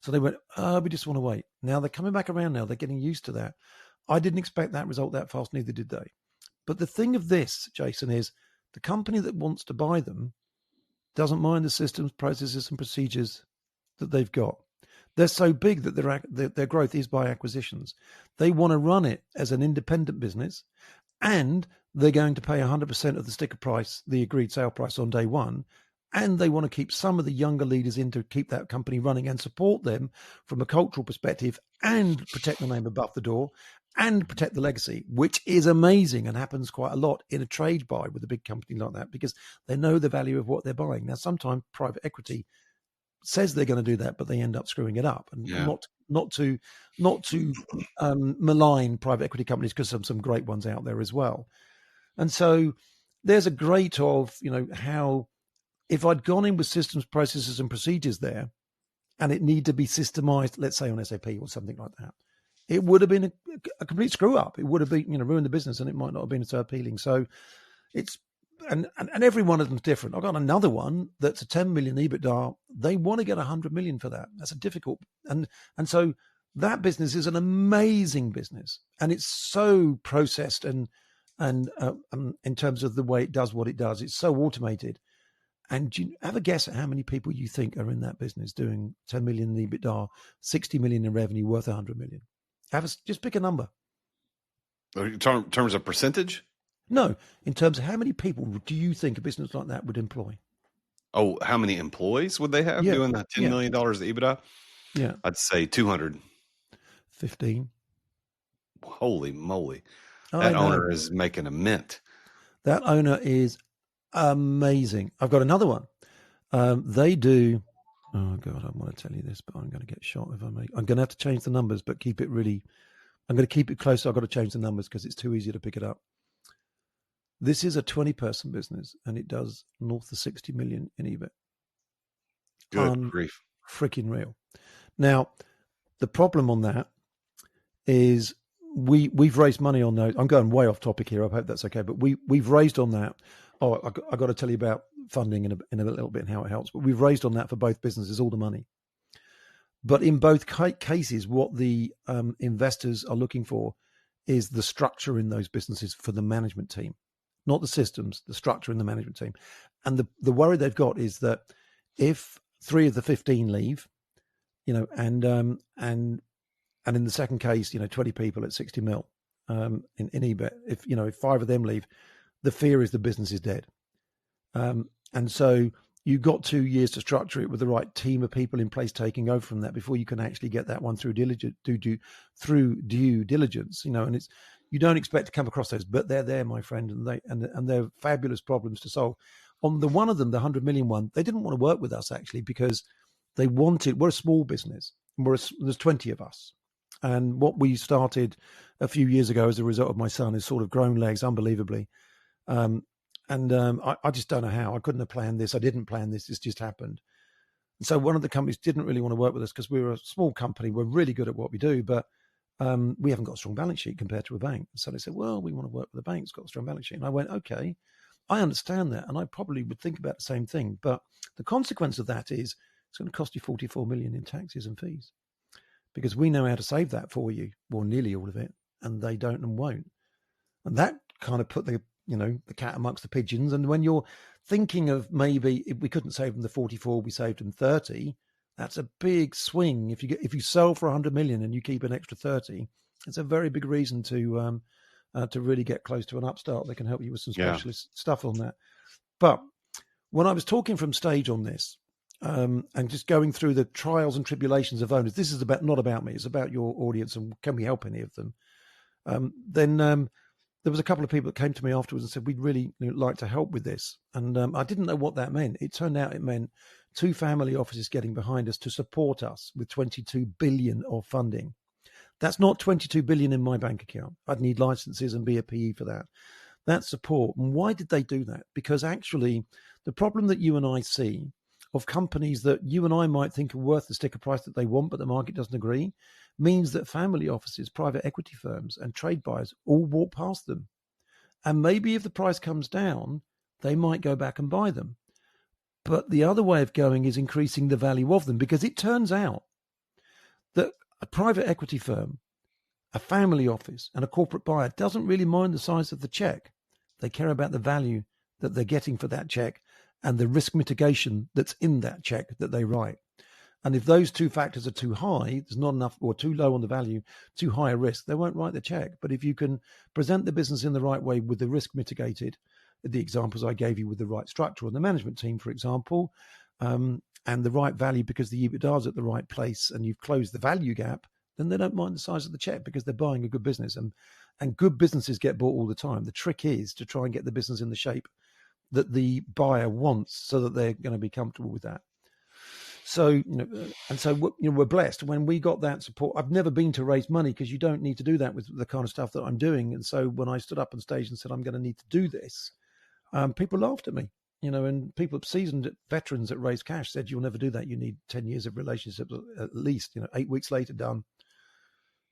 So they went, we just want to wait. Now they're coming back around now. They're getting used to that. I didn't expect that result that fast, neither did they. But the thing of this, Jason, is the company that wants to buy them doesn't mind the systems, processes, and procedures that they've got. They're so big that their growth is by acquisitions. They want to run it as an independent business, and they're going to pay 100% of the sticker price, the agreed sale price on day one, and they want to keep some of the younger leaders in to keep that company running and support them from a cultural perspective and protect the name above the door and protect the legacy, which is amazing and happens quite a lot in a trade buy with a big company like that, because they know the value of what they're buying. Now, sometimes private equity says they're going to do that, but they end up screwing it up. And not to malign private equity companies, because there's some great ones out there as well. And so there's a great of, how if I'd gone in with systems, processes, and procedures there, and it need to be systemized, let's say on SAP or something like that, it would have been a complete screw up. It would have been, ruined the business, and it might not have been so appealing. So it's, and every one of them's different. I've got another one that's a 10 million EBITDA. They want to get 100 million for that. That's a difficult, and so that business is an amazing business, and it's so processed and in terms of the way it does what it does, it's so automated. And do you have a guess at how many people you think are in that business doing 10 million in EBITDA, 60 million in revenue, worth 100 million? Just pick a number. In terms of percentage? No, in terms of how many people do you think a business like that would employ? Oh, how many employees would they have doing that $10 million EBITDA? Yeah. I'd say 200. 15. Holy moly. That owner is making a mint. That owner is amazing. I've got another one. They do Oh God, I want to tell you this, but I'm going to get shot if I make. I'm going to have to change the numbers, but keep it really. I'm going to keep it close. So I've got to change the numbers because it's too easy to pick it up. This is a 20-person business, and it does north of 60 million in EBIT. Good grief. Freaking real. Now, the problem on that is we've raised money on those. I'm going way off topic here. I hope that's okay. But we've raised on that. Oh, I got to tell you about funding in a little bit and how it helps. But we've raised on that for both businesses all the money. But in both cases, what the investors are looking for is the structure in those businesses for the management team, not the systems, the structure in the management team. And the worry they've got is that if 3 of the 15 leave, and in the second case, 20 people at 60 mil in EBIT, if 5 of them leave, the fear is the business is dead. And so you've got 2 years to structure it with the right team of people in place taking over from that before you can actually get that one through due diligence. And it's, you don't expect to come across those, but they're there, my friend, and they're fabulous problems to solve. On the one of them, the 100 million one, they didn't want to work with us actually because we're a small business, and there's 20 of us. And what we started a few years ago as a result of my son has sort of grown legs unbelievably. I just don't know how. I couldn't have planned this. I didn't plan this. This just happened. And so one of the companies didn't really want to work with us because we were a small company. We're really good at what we do, but we haven't got a strong balance sheet compared to a bank. So they said, well, we want to work with a bank that's got a strong balance sheet. And I went, okay, I understand that. And I probably would think about the same thing. But the consequence of that is it's going to cost you 44 million in taxes and fees because we know how to save that for you, or nearly all of it, and they don't and won't. And that kind of put the cat amongst the pigeons. And when you're thinking of maybe if we couldn't save them the 44, we saved them 30, that's a big swing. If you sell for 100 million and you keep an extra 30, it's a very big reason to really get close to an upstart that can help you with some specialist stuff on that. But when I was talking from stage on this, and just going through the trials and tribulations of owners, this is not about me, it's about your audience and can we help any of them? Then there was a couple of people that came to me afterwards and said, we'd really like to help with this. And I didn't know what that meant. It turned out it meant 2 family offices getting behind us to support us with 22 billion of funding. That's not 22 billion in my bank account. I'd need licenses and be a PE for that. That's support. And why did they do that? Because actually the problem that you and I see of companies that you and I might think are worth the sticker price that they want, but the market doesn't agree, means that family offices, private equity firms, and trade buyers all walk past them. And maybe if the price comes down, they might go back and buy them. But the other way of going is increasing the value of them, because it turns out that a private equity firm, a family office, and a corporate buyer doesn't really mind the size of the check. They care about the value that they're getting for that check and the risk mitigation that's in that check that they write. And if those 2 factors are too high, there's not enough, or too low on the value, too high a risk, they won't write the check. But if you can present the business in the right way with the risk mitigated, the examples I gave you with the right structure on the management team, for example, and the right value because the EBITDA is at the right place and you've closed the value gap, then they don't mind the size of the check because they're buying a good business. And good businesses get bought all the time. The trick is to try and get the business in the shape that the buyer wants so that they're going to be comfortable with that. So, we're blessed when we got that support. I've never been to raise money because you don't need to do that with the kind of stuff that I'm doing. And so when I stood up on stage and said, I'm going to need to do this, people laughed at me, and people, seasoned veterans that raise cash said, you'll never do that. You need 10 years of relationships at least, 8 weeks later done.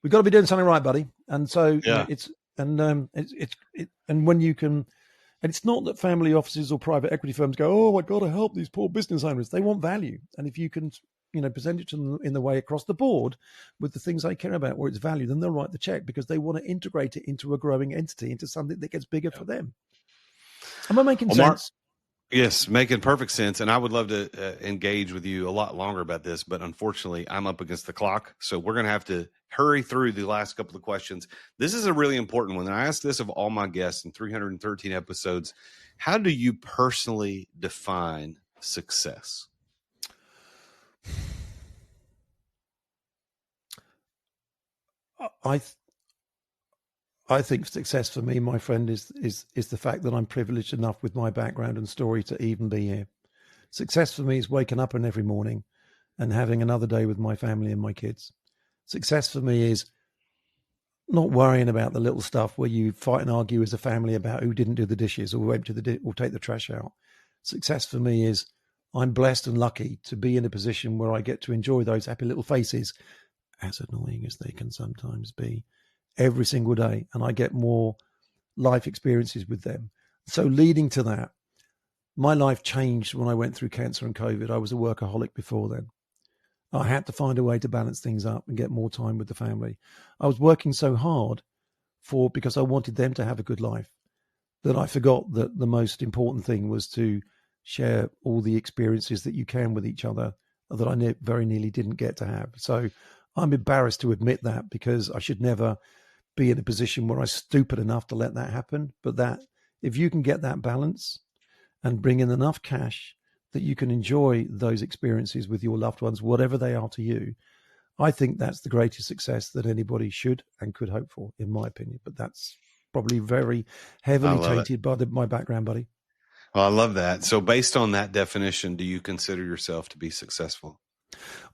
We've got to be doing something right, buddy. And so and when you can, and it's not that family offices or private equity firms go, oh, I've got to help these poor business owners. They want value. And if you can, present it to them in the way across the board with the things they care about where it's value, then they'll write the check because they want to integrate it into a growing entity, into something that gets bigger for them. Am I making sense? Mark, yes, making perfect sense. And I would love to engage with you a lot longer about this, but unfortunately I'm up against the clock. So we're going to have to hurry through the last couple of questions. This is a really important one. And I ask this of all my guests in 313 episodes. How do you personally define success? I think success for me, my friend, is the fact that I'm privileged enough with my background and story to even be here. Success for me is waking up every morning and having another day with my family and my kids. Success for me is not worrying about the little stuff where you fight and argue as a family about who didn't do the dishes or who empty or take the trash out. Success for me is I'm blessed and lucky to be in a position where I get to enjoy those happy little faces, as annoying as they can sometimes be, every single day. And I get more life experiences with them. So leading to that, my life changed when I went through cancer and COVID. I was a workaholic before then. I had to find a way to balance things up and get more time with the family. I was working so hard because I wanted them to have a good life that I forgot that the most important thing was to share all the experiences that you can with each other that I very nearly didn't get to have. So I'm embarrassed to admit that, because I should never be in a position where I'm stupid enough to let that happen. But that if you can get that balance and bring in enough cash that you can enjoy those experiences with your loved ones, whatever they are to you, I think that's the greatest success that anybody should and could hope for, in my opinion. But that's probably very heavily tainted by my background, buddy. Well, I love that. So based on that definition, do you consider yourself to be successful?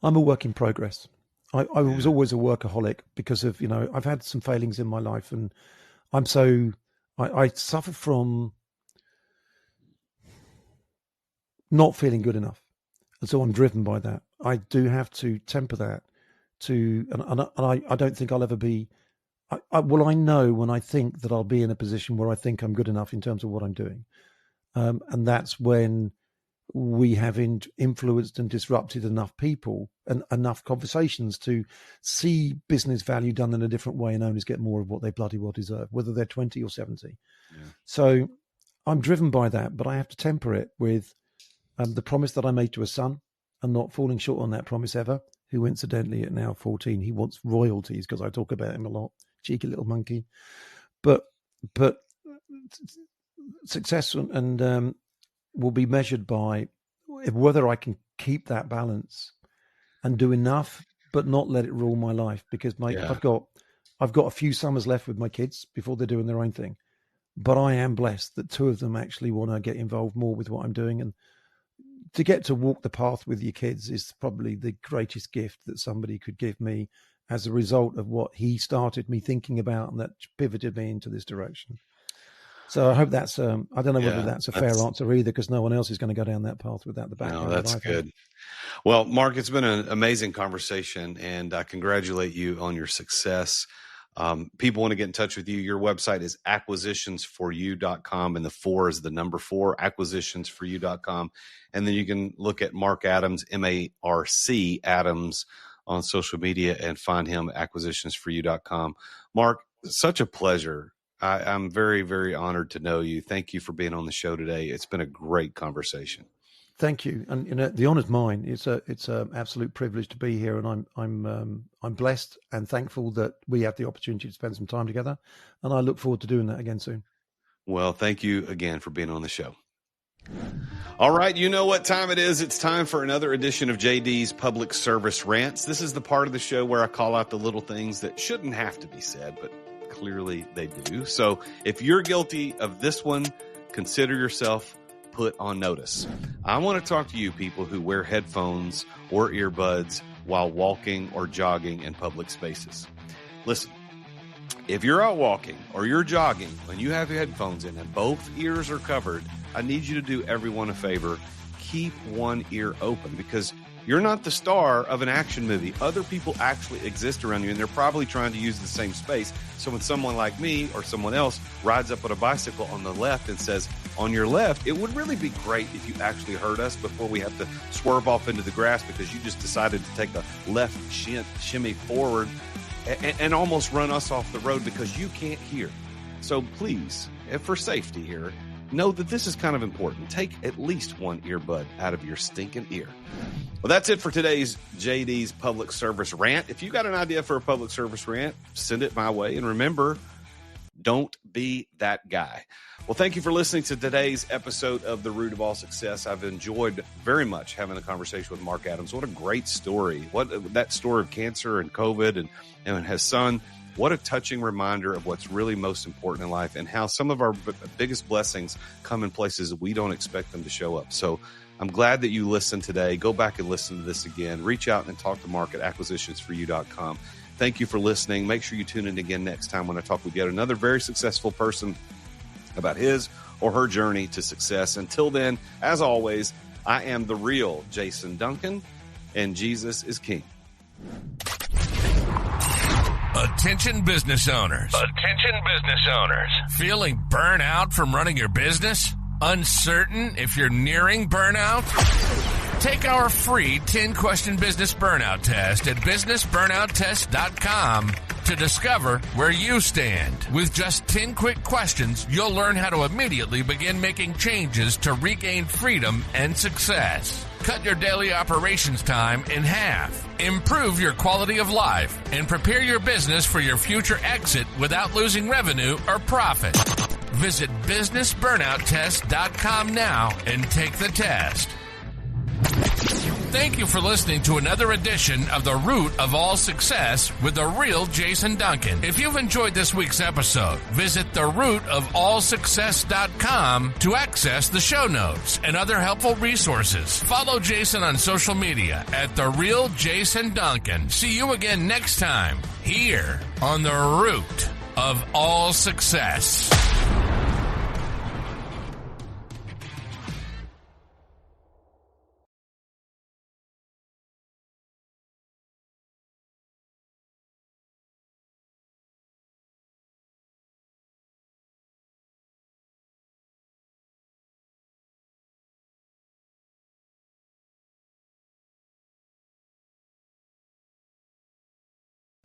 I'm a work in progress. I was always a workaholic because of, I've had some failings in my life, and I suffer from not feeling good enough. And so I'm driven by that. I do have to temper that and I don't think I'll ever be, I know when I think that I'll be in a position where I think I'm good enough in terms of what I'm doing. And that's when we have influenced and disrupted enough people and enough conversations to see business value done in a different way, and owners get more of what they bloody well deserve, whether they're 20 or 70. Yeah. So I'm driven by that, but I have to temper it with the promise that I made to a son and not falling short on that promise ever, who incidentally at now 14, he wants royalties because I talk about him a lot, cheeky little monkey. But success and will be measured by whether I can keep that balance and do enough, but not let it rule my life. Because I've got a few summers left with my kids before they're doing their own thing. But I am blessed that two of them actually want to get involved more with what I'm doing. And to get to walk the path with your kids is probably the greatest gift that somebody could give me as a result of what he started me thinking about, and that pivoted me into this direction. So I hope that's, I don't know whether that's a fair answer either, because no one else is going to go down that path without the background. No, that's good. Well, Marc, it's been an amazing conversation, and I congratulate you on your success. People want to get in touch with you. Your website is acquisitionsforyou.com, and the 4 is the number 4, acquisitionsforyou.com. And then you can look at Marc Adams, M-A-R-C Adams, on social media and find him at acquisitionsforyou.com. Marc, such a pleasure. I'm very, very honored to know you. Thank you for being on the show today. It's been a great conversation. Thank you, and the honor's mine. It's an absolute privilege to be here, and I'm blessed and thankful that we have the opportunity to spend some time together, and I look forward to doing that again soon. Well, thank you again for being on the show. All right, you know what time it is. It's time for another edition of JD's Public Service Rants. This is the part of the show where I call out the little things that shouldn't have to be said, but clearly they do. So if you're guilty of this one, consider yourself put on notice. I want to talk to you people who wear headphones or earbuds while walking or jogging in public spaces. Listen, if you're out walking or you're jogging when you have your headphones in and both ears are covered, I need you to do everyone a favor. Keep one ear open, because you're not the star of an action movie. Other people actually exist around you, and they're probably trying to use the same space. So when someone like me or someone else rides up on a bicycle on the left and says, on your left, it would really be great if you actually heard us before we have to swerve off into the grass because you just decided to take a left shimmy forward and almost run us off the road because you can't hear. So please, for safety here, know that this is kind of important. Take at least one earbud out of your stinking ear. Well, that's it for today's JD's Public Service Rant. If you got an idea for a public service rant, send it my way. And remember, don't be that guy. Well, thank you for listening to today's episode of The Root of All Success. I've enjoyed very much having a conversation with Marc Adams. What a great story. What that story of cancer and COVID and his son. What a touching reminder of what's really most important in life and how some of our biggest blessings come in places we don't expect them to show up. So I'm glad that you listened today. Go back and listen to this again. Reach out and talk to Marc at acquisitionsforyou.com. Thank you for listening. Make sure you tune in again next time when I talk with yet another very successful person about his or her journey to success. Until then, as always, I am the real Jason Duncan, and Jesus is King. Attention business owners. Attention business owners. Feeling burnout from running your business? Uncertain if you're nearing burnout? Take our free 10-question business burnout test at businessburnouttest.com to discover where you stand. With just 10 quick questions, you'll learn how to immediately begin making changes to regain freedom and success. Cut your daily operations time in half. Improve your quality of life and prepare your business for your future exit without losing revenue or profit. Visit businessburnouttest.com now and take the test. Thank you for listening to another edition of The Root of All Success with the real Jason Duncan. If you've enjoyed this week's episode, visit therootofallsuccess.com to access the show notes and other helpful resources. Follow Jason on social media at The Real Jason Duncan. See you again next time here on The Root of All Success.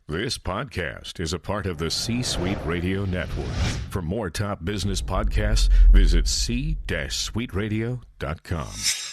This podcast is a part of the C-Suite Radio Network. For more top business podcasts, visit c-suiteradio.com.